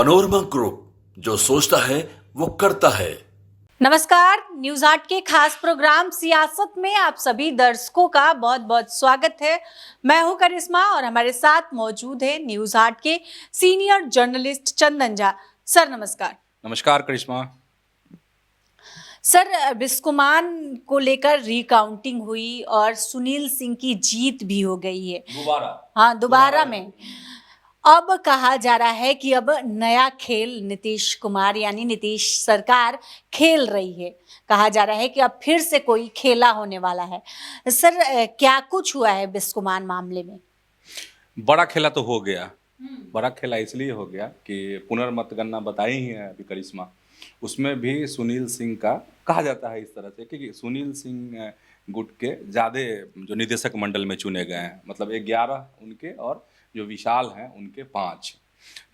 Panorama group, जो सोचता है वो करता है। नमस्कार, न्यूज आर्ट के खास प्रोग्राम सियासत में आप सभी दर्शकों का बहुत बहुत स्वागत है। मैं हूं करिश्मा और हमारे साथ मौजूद है न्यूज आर्ट के senior journalist Chandan Jha. Sir नमस्कार। नमस्कार करिश्मा। सर, बिस्कोमान को लेकर रिकाउंटिंग हुई और सुनील सिंह की जीत भी हो गई है दोबारा में। अब कहा जा रहा है कि अब नया खेल नीतीश कुमार यानी नीतीश सरकार खेल रही है। कहा जा रहा है कि अब फिर से कोई खेला होने वाला है। सर, क्या कुछ हुआ है बिस्कोमान मामले में? बड़ा खेला तो हो गया। बड़ा खेला इसलिए हो गया कि पुनर्मतगणना बताई ही है अभी करिश्मा, उसमें भी सुनील सिंह का कहा जाता है इस तरह से क्योंकि सुनील सिंह गुट के ज़्यादा जो निदेशक मंडल में चुने गए हैं, मतलब 11 उनके और जो विशाल हैं उनके 5,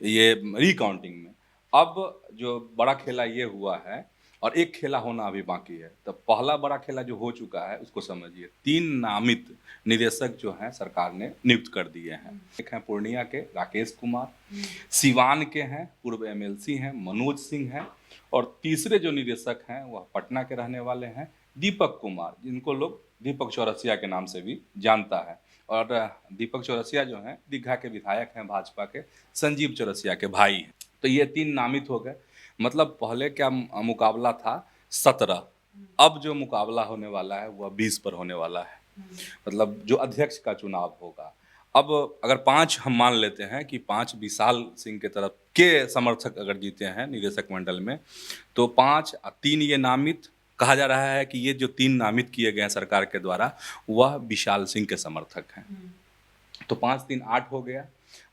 ये रिकाउंटिंग में। अब जो बड़ा खेला ये हुआ है और एक खेला होना अभी बाकी है। तो पहला बड़ा खेला जो हो चुका है उसको समझिए, 3 नामित निदेशक जो हैं सरकार ने नियुक्त कर दिए हैं। एक हैं पूर्णिया के राकेश कुमार, सिवान के हैं पूर्व MLC हैं मनोज सिंह हैं, और तीसरे जो निदेशक हैं वह पटना के रहने वाले हैं दीपक कुमार, जिनको लोग दीपक चौरसिया के नाम से भी जानता है। और दीपक चौरसिया जो हैं दीघा के विधायक हैं भाजपा के, संजीव चौरसिया के भाई हैं। तो ये 3 नामित हो गए। मतलब पहले क्या मुकाबला था 17, अब जो मुकाबला होने वाला है वह 20 पर होने वाला है। मतलब जो अध्यक्ष का चुनाव होगा। अब अगर 5 हम मान लेते हैं कि 5 विशाल सिंह के तरफ के समर्थक अगर जीते हैं निदेशक मंडल में, तो 5 3 ये नामित, कहा जा रहा है कि ये जो 3 नामित किए गए हैं सरकार के द्वारा वह विशाल सिंह के समर्थक हैं। तो 5 3 8 हो गया।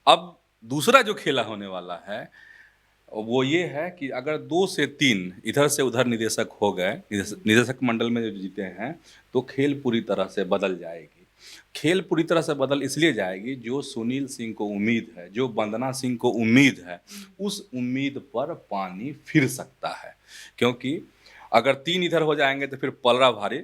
अब दूसरा जो खेला होने वाला है वो ये है कि अगर 2 से 3 इधर से उधर निदेशक हो गए, निदेशक मंडल में जो जीते हैं, तो खेल पूरी तरह से बदल जाएगी। खेल पूरी तरह से बदल इसलिए जाएगी, जो सुनील सिंह को उम्मीद है, जो वंदना सिंह को उम्मीद है, उस उम्मीद पर पानी फिर सकता है। क्योंकि अगर 3 इधर हो जाएंगे तो फिर पलड़ा भारी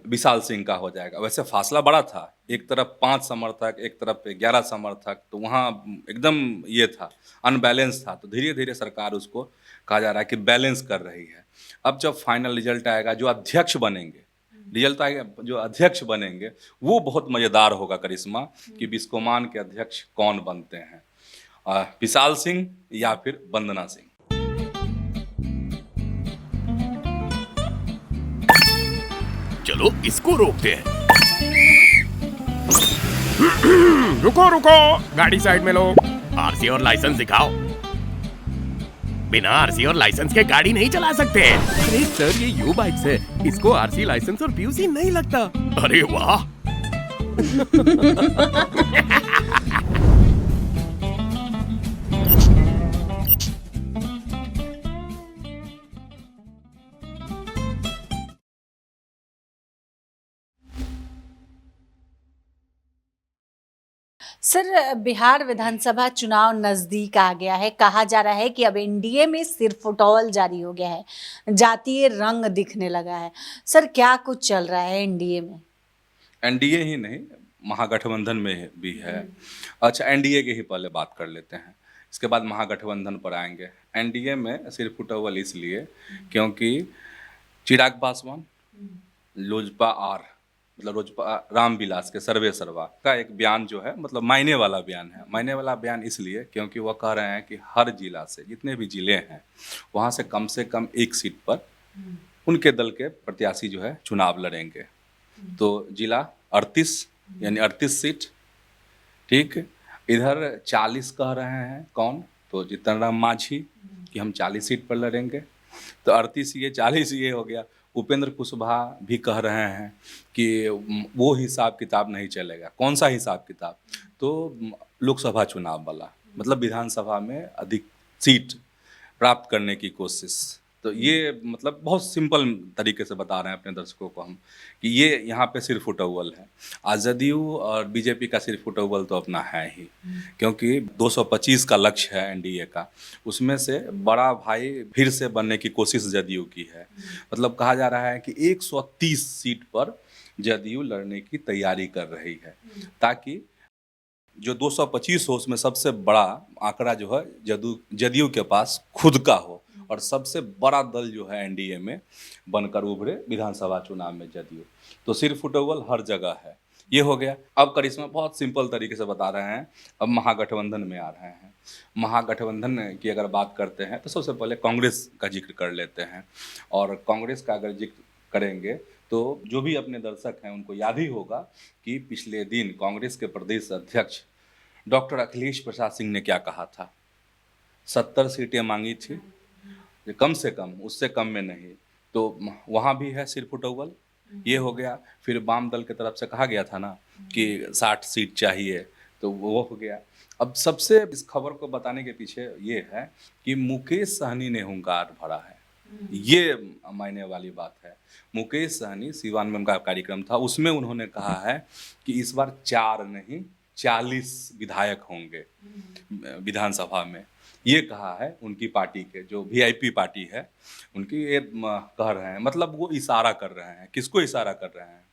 विशाल सिंह का हो जाएगा। वैसे फासला बड़ा था, एक तरफ 5 समर्थक, एक तरफ 11 समर्थक, तो वहाँ एकदम ये था, अनबैलेंस था। तो धीरे धीरे सरकार उसको कहा जा रहा है कि बैलेंस कर रही है। अब जब फाइनल रिजल्ट आएगा, जो अध्यक्ष बनेंगे, रिजल्ट आएगा, जो अध्यक्ष बनेंगे वो बहुत मज़ेदार होगा करिश्मा, कि बिस्कोमान के अध्यक्ष कौन बनते हैं, विशाल सिंह या फिर वंदना सिंह। चलो इसको रोकते हैं। रुको रुको, गाड़ी साइड में लो। आरसी और लाइसेंस दिखाओ। बिना आरसी और लाइसेंस के गाड़ी नहीं चला सकते। अरे सर, ये यू बाइक्स है, इसको आरसी लाइसेंस और पीयूसी नहीं लगता। अरे वाह। सर, बिहार विधानसभा चुनाव नजदीक आ गया है। कहा जा रहा है कि अब एनडीए में सिरफुटौल जारी हो गया है, जातीय रंग दिखने लगा है। सर, क्या कुछ चल रहा है एनडीए में? एनडीए ही नहीं, महागठबंधन में भी है। अच्छा, एनडीए की ही पहले बात कर लेते हैं, इसके बाद महागठबंधन पर आएंगे। एनडीए में सिरफुटौल इसलिए क्योंकि चिराग पासवान, लोजपा आर, मतलब लोजपा रामविलास के सर्वे सर्वा का एक बयान जो है, मतलब मायने वाला बयान है। मायने वाला बयान इसलिए क्योंकि वह कह रहे हैं कि हर जिला से, जितने भी जिले हैं वहाँ से कम एक सीट पर उनके दल के प्रत्याशी जो है चुनाव लड़ेंगे। तो जिला 38 यानी 38 सीट, ठीक। इधर 40 कह रहे हैं कौन, तो जीतन राम मांझी कि हम 40 सीट पर लड़ेंगे। तो 38 ये 40 ये हो गया। उपेंद्र कुशवाहा भी कह रहे हैं कि वो हिसाब किताब नहीं चलेगा। कौन सा हिसाब किताब? तो लोकसभा चुनाव वाला, मतलब विधानसभा में अधिक सीट प्राप्त करने की कोशिश। तो ये मतलब बहुत सिंपल तरीके से बता रहे हैं अपने दर्शकों को हम कि ये यहाँ पे सिरफुटौल है। जदयू और बीजेपी का सिरफुटौल तो अपना है ही, क्योंकि 225 का लक्ष्य है एनडीए का, उसमें से बड़ा भाई फिर से बनने की कोशिश जदयू की है। मतलब कहा जा रहा है कि 130 सीट पर जदयू लड़ने की तैयारी कर रही है, ताकि जो 225 हो उसमें सबसे बड़ा आंकड़ा जो है जदयू के पास खुद का हो, और सबसे बड़ा दल जो है एनडीए में बनकर उभरे विधानसभा चुनाव में जदयू। तो सिर फुटबॉल हर जगह है। ये हो गया। अब करिश्मा बहुत सिंपल तरीके से बता रहे हैं, अब महागठबंधन में आ रहे हैं। महागठबंधन की अगर बात करते हैं तो सबसे पहले कांग्रेस का जिक्र कर लेते हैं, और कांग्रेस का अगर जिक्र करेंगे तो जो भी अपने दर्शक हैं उनको याद ही होगा कि पिछले दिन कांग्रेस के प्रदेश अध्यक्ष डॉक्टर अखिलेश प्रसाद सिंह ने क्या कहा था। 70 सीटें मांगी थी, कम से कम, उससे कम में नहीं। तो वहाँ भी है सिर फुटौवल। ये हो गया। फिर वाम दल की तरफ से कहा गया था ना कि 60 सीट चाहिए, तो वो हो गया। अब सबसे इस खबर को बताने के पीछे ये है कि मुकेश सहनी ने हुंकार भरा है। ये मायने वाली बात है। मुकेश सहनी सिवान में उनका कार्यक्रम था, उसमें उन्होंने कहा है कि इस बार 4 नहीं 40 विधायक होंगे विधानसभा में। ये कहा है उनकी पार्टी के, जो वीआईपी पार्टी है उनकी, ये कह रहे हैं। मतलब वो इशारा कर रहे हैं। किसको इशारा कर रहे हैं?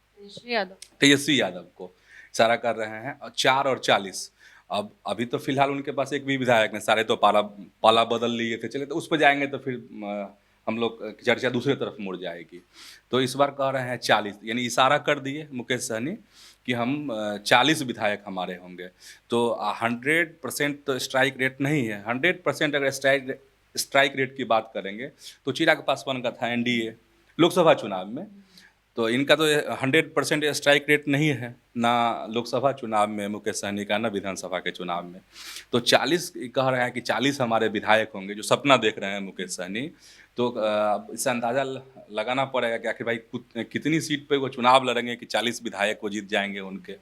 तेजस्वी यादव को इशारा कर रहे हैं। और 4 और 40। अब अभी तो फिलहाल उनके पास एक भी विधायक नहीं, सारे तो पाला बदल लिए थे। चले तो उस पर जाएंगे तो फिर हम लोग की चर्चा दूसरी तरफ मुड़ जाएगी। तो इस बार कह रहे हैं 40, यानी इशारा कर दिए मुकेश सहनी कि हम 40 विधायक हमारे होंगे। तो 100% तो स्ट्राइक रेट नहीं है। 100% अगर स्ट्राइक रेट की बात करेंगे तो चिराग पासवान का था एनडीए लोकसभा चुनाव में। तो इनका तो 100% स्ट्राइक रेट नहीं है, ना लोकसभा चुनाव में मुकेश सहनी का, ना विधानसभा के चुनाव में। तो 40 कह रहे हैं कि 40 हमारे विधायक होंगे, जो सपना देख रहे हैं मुकेश सहनी। तो इससे अंदाज़ा लगाना पड़ेगा कि आखिर भाई कितनी सीट पे वो चुनाव लड़ेंगे कि 40 विधायक वो जीत जाएंगे उनके।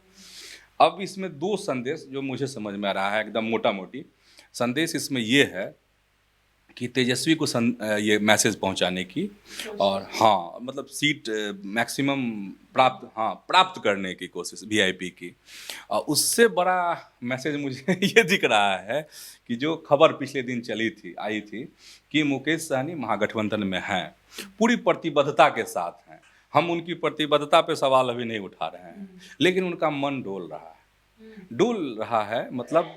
अब इसमें 2 संदेश जो मुझे समझ में आ रहा है, एकदम मोटा मोटी संदेश इसमें ये है कि तेजस्वी को ये मैसेज पहुंचाने की, और हाँ मतलब सीट मैक्सिमम प्राप्त करने की कोशिश वीआईपी की। और उससे बड़ा मैसेज मुझे ये दिख रहा है कि जो खबर पिछले दिन आई थी कि मुकेश सहनी महागठबंधन में हैं, पूरी प्रतिबद्धता के साथ हैं। हम उनकी प्रतिबद्धता पे सवाल अभी नहीं उठा रहे हैं, लेकिन उनका मन डोल रहा है। मतलब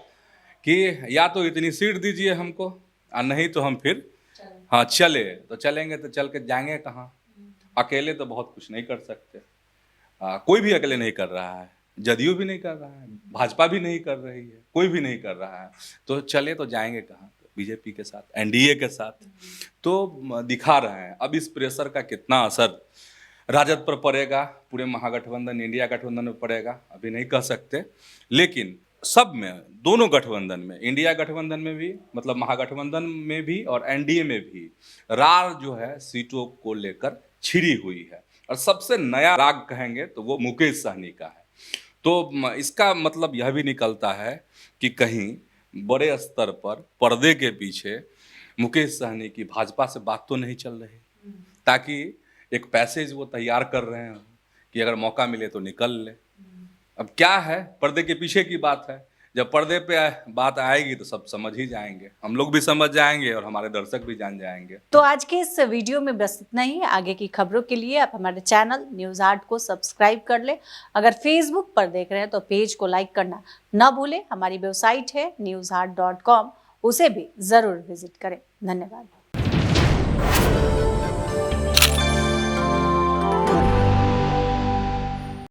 कि या तो इतनी सीट दीजिए हमको, और नहीं तो हम फिर चले तो चलेंगे, तो चल के जाएंगे कहाँ? अकेले तो बहुत कुछ नहीं कर सकते। कोई भी अकेले नहीं कर रहा है, जदयू भी नहीं कर रहा है, भाजपा भी नहीं कर रही है, कोई भी नहीं कर रहा है। तो चले तो जाएंगे कहाँ? बीजेपी के साथ, एनडीए के साथ। तो दिखा रहे हैं। अब इस प्रेशर का कितना असर राजद पर पड़ेगा, पूरे महागठबंधन इंडिया गठबंधन में पड़ेगा, अभी नहीं कह सकते। लेकिन सब में, दोनों गठबंधन में, इंडिया गठबंधन में भी, मतलब महागठबंधन में भी और एनडीए में भी रार जो है सीटों को लेकर छिड़ी हुई है। और सबसे नया राग कहेंगे तो वो मुकेश सहनी का है। तो इसका मतलब यह भी निकलता है कि कहीं बड़े स्तर पर पर्दे के पीछे मुकेश सहनी की भाजपा से बात तो नहीं चल रही, ताकि एक पैसेज वो तैयार कर रहे हैं कि अगर मौका मिले तो निकल ले। अब क्या है, पर्दे के पीछे की बात है। जब पर्दे पे बात आएगी तो सब समझ ही जाएंगे, हम लोग भी समझ जाएंगे और हमारे दर्शक भी जान जाएंगे। तो आज के इस वीडियो में बस इतना ही। आगे की खबरों के लिए आप हमारे चैनल न्यूज़ 8 को सब्सक्राइब कर ले। अगर फेसबुक पर देख रहे हैं तो पेज को लाइक करना ना भूलें। हमारी वेबसाइट है news8.com, उसे भी जरूर विजिट करें। धन्यवाद।